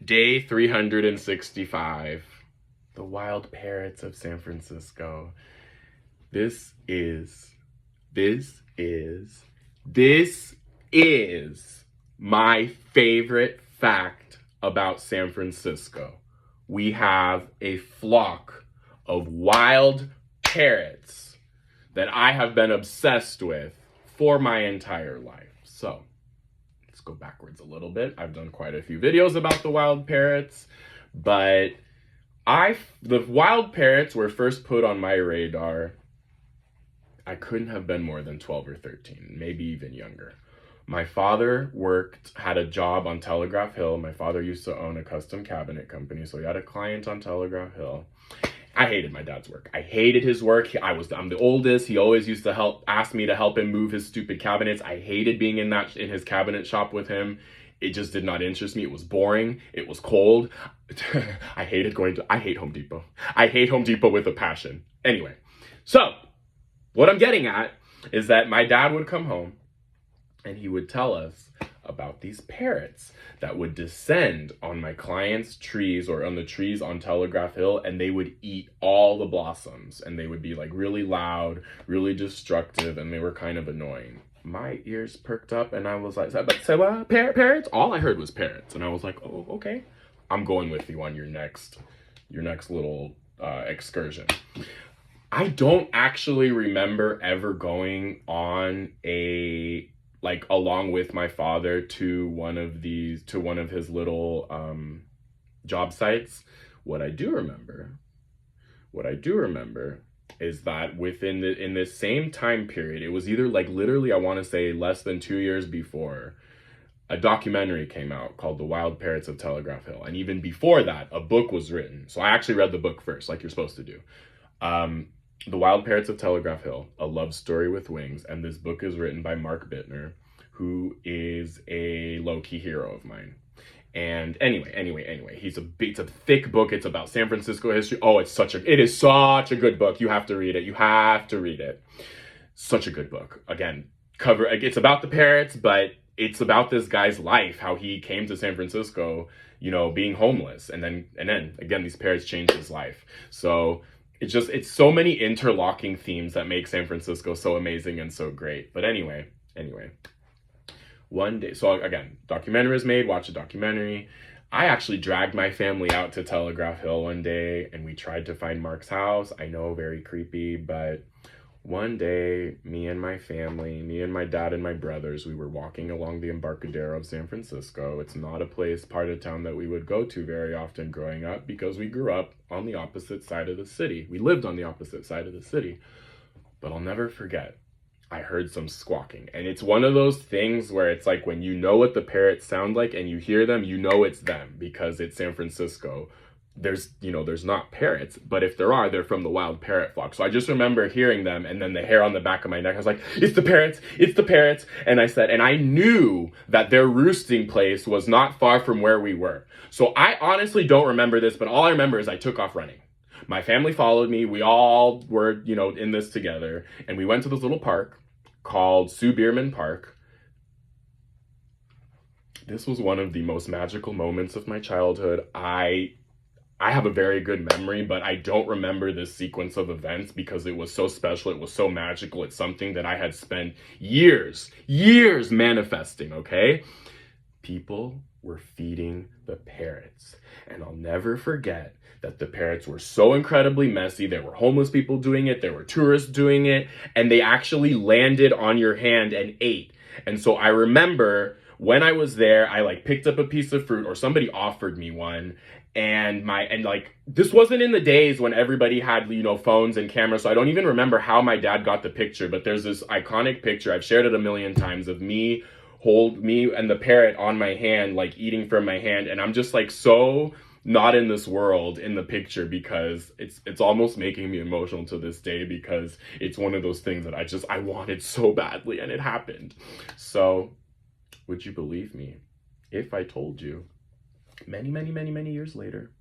Day 365. The wild parrots of San Francisco. This is my favorite fact about San Francisco. We have a flock of wild parrots that I have been obsessed with for my entire life. So, let's go backwards a little bit. I've done quite a few videos about the wild parrots, but the wild parrots were first put on my radar. I couldn't have been more than 12 or 13, maybe even younger. My father had a job on Telegraph Hill. My father used to own a custom cabinet company, so he had a client on Telegraph Hill. I hated my dad's work. I hated his work. I'm the oldest. He always used to ask me to help him move his stupid cabinets. I hated being in his cabinet shop with him. It just did not interest me. It was boring. It was cold. I hate Home Depot. I hate Home Depot with a passion. Anyway, so what I'm getting at is that my dad would come home and he would tell us about these parrots that would descend on my clients' trees or on the trees on Telegraph Hill, and they would eat all the blossoms, and they would be like really loud, really destructive, and they were kind of annoying. My ears perked up and I was like, say what? Parrots? All I heard was parrots. And I was like, oh, okay. I'm going with you on your next little excursion. I don't actually remember ever going on along with my father to one of his little job sites. What I do remember is that in this same time period, it was either literally, I want to say less than 2 years before, a documentary came out called The Wild Parrots of Telegraph Hill. And even before that, a book was written. So I actually read the book first, like you're supposed to do. The Wild Parrots of Telegraph Hill, A Love Story with Wings. And this book is written by Mark Bittner, who is a low-key hero of mine. And anyway, it's a thick book. It's about San Francisco history. Oh, it is such a good book. You have to read it. Such a good book. Again, it's about the parrots, but it's about this guy's life, how he came to San Francisco, being homeless. And then again, these parrots changed his life. So it's so many interlocking themes that make San Francisco so amazing and so great. But anyway. One day, so again, documentary was made, watch the documentary. I actually dragged my family out to Telegraph Hill one day and we tried to find Mark's house. I know, very creepy, but one day, me and my dad and my brothers, we were walking along the Embarcadero of San Francisco. It's not a part of town that we would go to very often growing up because we grew up on the opposite side of the city. We lived on the opposite side of the city. But I'll never forget, I heard some squawking. And it's one of those things where it's like when you know what the parrots sound like and you hear them, you know it's them because it's San Francisco. There's not parrots, but if there are, they're from the wild parrot flock. So I just remember hearing them, and then the hair on the back of my neck, I was like, it's the parrots. And I knew that their roosting place was not far from where we were. So I honestly don't remember this, but all I remember is I took off running. My family followed me. We all were, in this together. And we went to this little park called Sue Bierman Park. This was one of the most magical moments of my childhood. I have a very good memory, but I don't remember this sequence of events because it was so special. It was so magical. It's something that I had spent years manifesting, okay? People were feeding the parrots. And I'll never forget that the parrots were so incredibly messy. There were homeless people doing it. There were tourists doing it. And they actually landed on your hand and ate. And so I remember when I was there, I picked up a piece of fruit or somebody offered me one. And this wasn't in the days when everybody had, phones and cameras. So I don't even remember how my dad got the picture. But there's this iconic picture. I've shared it a million times of me and the parrot on my hand, eating from my hand. And I'm just so not in this world in the picture because it's almost making me emotional to this day because it's one of those things that I wanted so badly and it happened. So would you believe me if I told you many years later,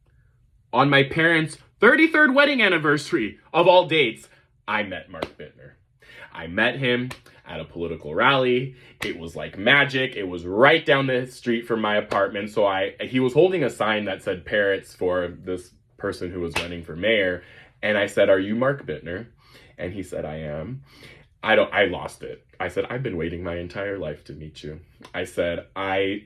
on my parents' 33rd wedding anniversary of all dates, I met Mark Bittner. I met him at a political rally. It was like magic. It was right down the street from my apartment. So he was holding a sign that said Parrots for this person who was running for mayor. And I said, "Are you Mark Bittner?" And he said, "I am." I lost it. I said, "I've been waiting my entire life to meet you." I said, I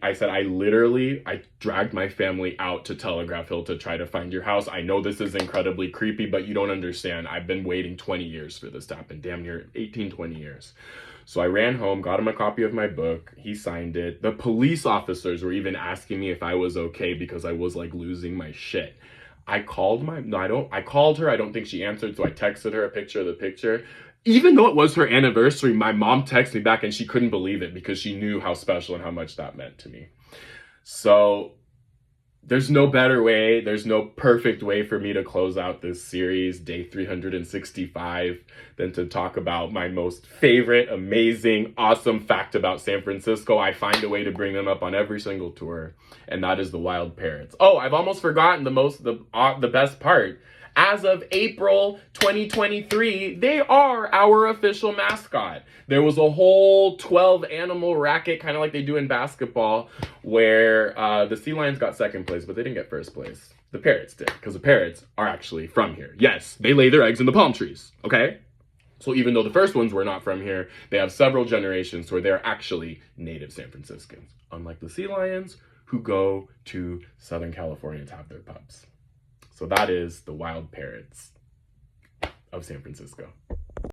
dragged my family out to Telegraph Hill to try to find your house. I know this is incredibly creepy, but you don't understand. I've been waiting 20 years for this to happen, damn near 18, 20 years. So I ran home, got him a copy of my book. He signed it. The police officers were even asking me if I was okay because I was like losing my shit. I called her. I don't think she answered. So I texted her a picture of the picture. Even though it was her anniversary, my mom texted me back and she couldn't believe it because she knew how special and how much that meant to me. So there's no better way, there's no perfect way for me to close out this series, day 365, than to talk about my most favorite, amazing, awesome fact about San Francisco. I find a way to bring them up on every single tour, and that is the wild parrots. Oh, I've almost forgotten the best part. As of April 2023, they are our official mascot. There was a whole 12 animal racket, kind of like they do in basketball, where the sea lions got second place, but they didn't get first place. The parrots did, because the parrots are actually from here. Yes, they lay their eggs in the palm trees, okay? So even though the first ones were not from here, they have several generations where they're actually native San Franciscans, unlike the sea lions who go to Southern California to have their pups. So that is the wild parrots of San Francisco.